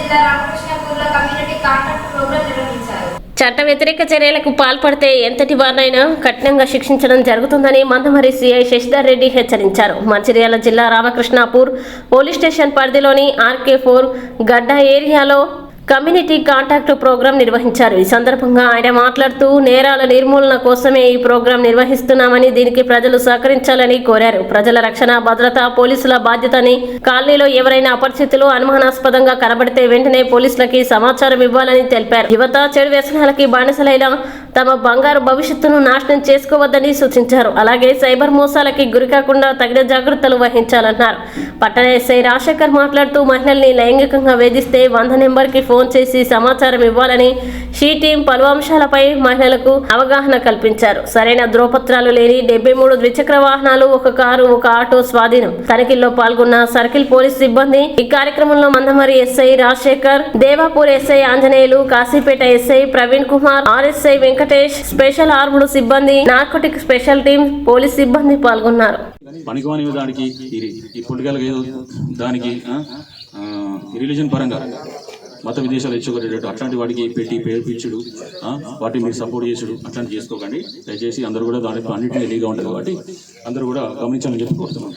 జిల్లా రామకృష్ణపూర్లో community contact programme నిర్వహించారు. చట్ట వ్యతిరేక చర్యలకు పాల్పడితే ఎంతటి వారినైనా కఠినంగా శిక్షించడం జరుగుతుందని మందమర్రి సిఐ శశిధర్ రెడ్డి హెచ్చరించారు. మంచిర్యాల జిల్లా రామకృష్ణాపూర్ పోలీస్ స్టేషన్ పరిధిలోని RK4 గడ్డ ఏరియాలో కమ్యూనిటీ కాంటాక్ట్ ప్రోగ్రాం నిర్వహించారు. ఈ సందర్భంగా ఆయన మాట్లాడుతూ నేరాల నిర్మూలన కోసమే ఈ ప్రోగ్రాం నిర్వహిస్తున్నామని, దీనికి ప్రజలు సహకరించాలని కోరారు. ప్రజల రక్షణ, భద్రత పోలీసుల బాధ్యతని, కాలనీలో ఎవరైనా అపరిచితులు అనుమానాస్పదంగా కనబడితే వెంటనే పోలీసులకి సమాచారం ఇవ్వాలని తెలిపారు. యువత చెడు వ్యసనాలకి బానిసలైన తమ బంగారు భవిష్యత్తును నాశనం చేసుకోవద్దని సూచించారు. అలాగే సైబర్ మోసాలకి గురికాకుండా తగిన జాగ్రత్తలు వహించాలన్నారు. పట్టణ ఎస్ఐ రాజశేఖర్ మాట్లాడుతూ మహిళల్ని లైంగికంగా వేధిస్తే 100 నెంబర్కి ఫోన్ చేసి సమాచారం ఇవ్వాలని షీ టీం పలు అంశాలపై మహిళలకు అవగాహన కల్పించారు. సరైన ధ్రువపత్రాలు లేని 73 ద్విచక్ర వాహనాలు, 1 కారు, 1 ఆటో స్వాధీనం. తనిఖీల్లో పాల్గొన్న సర్కిల్ పోలీస్ సిబ్బంది. ఈ కార్యక్రమంలో Mandamarri SI Rajasekhar, Devapur SI Anjaneyulu, Kasipet SI Praveen Kumar, RSI Venkatesh, special armed సిబ్బంది, నార్కోటిక్ స్పెషల్ టీం పోలీస్ సిబ్బంది పాల్గొన్నారు. పనికిమాని దానికి ఈ పొలిటికల్ దానికి రిలీజన్ పరంగా మత విదేశాలు ఇచ్చుకోలేటట్టు అట్లాంటి వాటికి పెట్టి పేర్పించుడు, వాటిని మీరు సపోర్ట్ చేసుడు అట్లాంటి చేసుకోకండి. దయచేసి అందరూ కూడా దాంట్లో అన్నింటినీ రెడీగా ఉంటుంది కాబట్టి అందరూ కూడా గమనించాలని చెప్పి కోరుతున్నాం.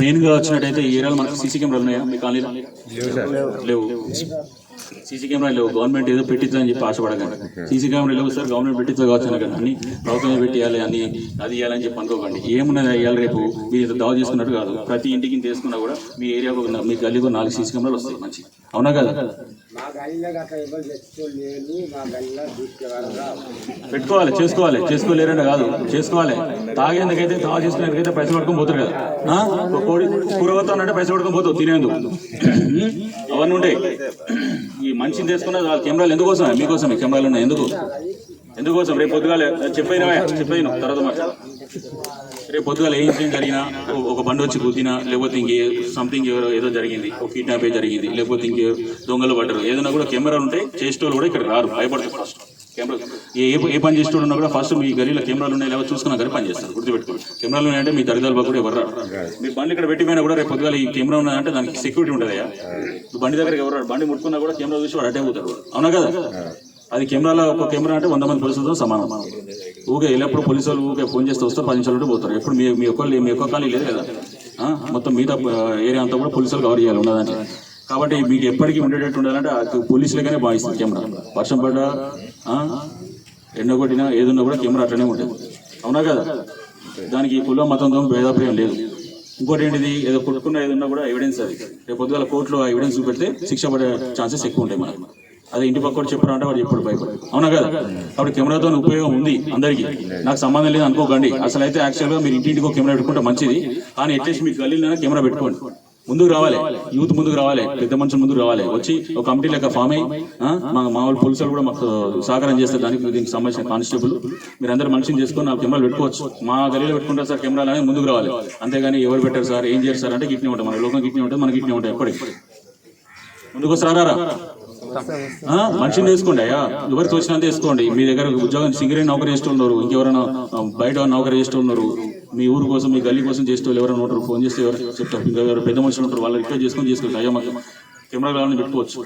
మెయిన్గా వచ్చినట్టయితే ఈ ఏరియాలో మనకు సీసీ కెమెరాలు ఉన్నాయా? మీ కాలనీలో లేవు. సీసీ కెమెరాలు లేవు. గవర్నమెంట్ ఏదో పెట్టిందని చెప్పి ఆశపడకండి. సీసీ కెమెరా లేవు సార్, గవర్నమెంట్ పెట్టించదు కావచ్చు అనకండి. అన్ని ప్రభుత్వమే పెట్టేయాలి, అన్ని అది ఇవ్వాలని చెప్పి అనుకోకండి. ఏమున్నది ఇవ్వాలి రేపు మీరు దావ చేసుకున్నట్టు కాదు. ప్రతి ఇంటికి తీసుకున్నా కూడా మీ ఏరియాకు మీ గల్లీలో 4 సీసీ కెమెరాలు వస్తాయి. మంచి అవునా కదా? పెట్టుకోవాలి, చేసుకోలేరంటే కాదు, చేసుకోవాలి. తాగేందుకైతే తాగు చేసుకునేందుకైతే పైసలు పడుకొని పోతారు కదా. కోడి కూరవతో అంటే పైసలు పడుకొని పోతావు తినేందుకు. అవన్నీ ఉంటాయి. ఈ మనిషిని తీసుకున్న కెమెరాలు ఎందుకోసమే? మీకోసమే కెమెరాలు ఉన్నాయి. ఎందుకోసం? రేపు పొద్దుగాలే చెప్పిన తర్వాత మాట రేపు పొద్దుగాల ఏ ఇన్సిడెంట్ జరిగినా, ఒక బండి వచ్చి గుద్దినా, లేకపోతే ఇంకే సంథింగ్ ఏదో జరిగింది, ఒక కిడ్నాప్ జరిగింది, లేకపోతే ఇంకే దొంగలు పడ్డారు, ఏదైనా కూడా కెమెరాలు ఉంటాయి. చేసేటోళ్ళు కూడా ఇక్కడ రారు, భయపడతారు. ఫస్ట్ కెమెరా ఏ పని చేసేటోళ్ళు ఉన్నా కూడా ఫస్ట్ మీ గదిలో కెమెరాలు ఉన్నాయి లేవో చూసుకున్నా కానీ పని చేస్తారు. గుర్తుపెట్టుకోండి. కెమెరాలు ఉన్నాయంటే మీ దరిదాలు కూడా ఎవరు రారు. మీరు బండి ఇక్కడ పెట్టిపోయినా కూడా రేపు పొద్దుగాల ఈ కెమెరా ఉన్నాయంటే దానికి సెక్యూరిటీ ఉంటుందయ్యా. బండి దగ్గరికి ఎవరు రాడు. బండి ముట్టుకున్నా కూడా కెమెరా చూసి వాడు అటే పోతారు. అవునా కదా? అది కెమెరాలో ఒక కెమెరా అంటే 100 మంది పోలీసులతో సమానం. ఊగే ఎల్లప్పుడు పోలీసు వాళ్ళు ఊగే ఫోన్ చేస్తే వస్తారు, 10 నిమిషాలు పోతారు. ఎప్పుడు మీ ఒక్క ఖాళీ లేదు కదా. మొత్తం మిగతా ఏరియా అంతా కూడా పోలీసులు కవర్ చేయాలి ఉన్నదాన్ని. కాబట్టి మీకు ఎప్పటికీ ఉండేటట్టు ఉండాలంటే పోలీసులకనే భావిస్తుంది కెమెరా. వర్షం పడ్డా, ఎండ కొట్టినా, ఏదున్నా కూడా కెమెరా అట్లనే ఉంటుంది. అవునా కదా? దానికి కుల మతంతో భేదాభిప్రాయం లేదు. ఇంకోటి ఏంటిది, ఏదో కొట్టుకున్న ఏదన్నా కూడా ఎవిడెన్స్. అది రేపు పొద్దుగాల కోర్టులో ఎవిడెన్స్ చూపెడితే శిక్ష పడే ఛాన్సెస్ ఎక్కువ ఉంటాయి మనకు. అదే ఇంటి పక్కన చెప్పారంటే వాడు ఎప్పుడు భయపడు. అవునా కదా? కాబట్టి కెమెరాతో ఉపయోగం ఉంది అందరికీ. నాకు సంబంధం లేదు అనుకోకండి. అసలు అయితే యాక్చువల్గా మీరు ఇంటింటికి ఒక కెమెరా పెట్టుకుంటే మంచిది. కానీ అట్లీస్ట్ మీకు గల్లీలోనే కెమెరా పెట్టుకోండి. ముందుకు రావాలి, యూత్ ముందుకు రావాలి, పెద్ద మనుషులు ముందుకు రావాలి. వచ్చి ఒక కమిటీ లెక్క ఫామ్ అయ్యి మామూలు పోలీసులు కూడా మాకు సహకారం చేస్తారు. దీనికి సంబంధించిన కానిస్టేబుల్ మీరందరూ మనిషిని చేసుకొని 4 కెమెరాలు పెట్టుకోవచ్చు. మా గల్లీలో పెట్టుకుంటారు సార్ కెమెరాలు అనేది ముందుకు రావాలి. అంతేగాని ఎవరు పెట్టారు సార్, ఏం చేస్తారు అంటే గిట్నే ఉంటాయి. మన లోకం గిట్నే ఉంటుంది, మనకి గిట్నే ఉంటాయి. ఎప్పటికీ ముందుకు వస్తారా? మనిషిని వేసుకోండి అయ్యా. ఎవరికి వచ్చినంత వేసుకోండి. మీ దగ్గర ఉద్యోగం సింగరేణి నౌకరీ చేస్తున్నారు, ఇంకెవరైనా బయట నౌకరీ చేస్తున్నారు, మీ ఊరు కోసం మీ గల్లీ కోసం చేసే వాళ్ళు ఎవరైనా ఉంటారు, ఫోన్ చేస్తే ఎవరు చెప్తారు. ఇంకా ఎవరు పెద్ద మనుషులు ఉంటారు, వాళ్ళు రిక్వెస్ట్ చేసుకోండి. అయ్యా మాకు కెమెరా కావాలని పెట్టుకోవచ్చు.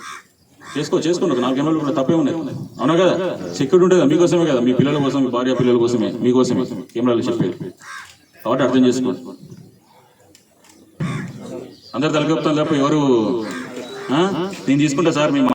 చేసుకోండి. 4 కెమెరాలు కూడా తప్పే ఉన్నాయి. అవునా కదా? సెక్యూరిటీ ఉంటుంది కదా, మీకోసమే కదా, మీ పిల్లల కోసం, మీ భార్య పిల్లల కోసమే, మీకోసమే కెమెరాలు చెప్పేది. కాబట్టి అర్థం చేసుకోండి. అందరు తలకెప్తాను తప్ప ఎవరు నేను తీసుకుంటా సార్ మేము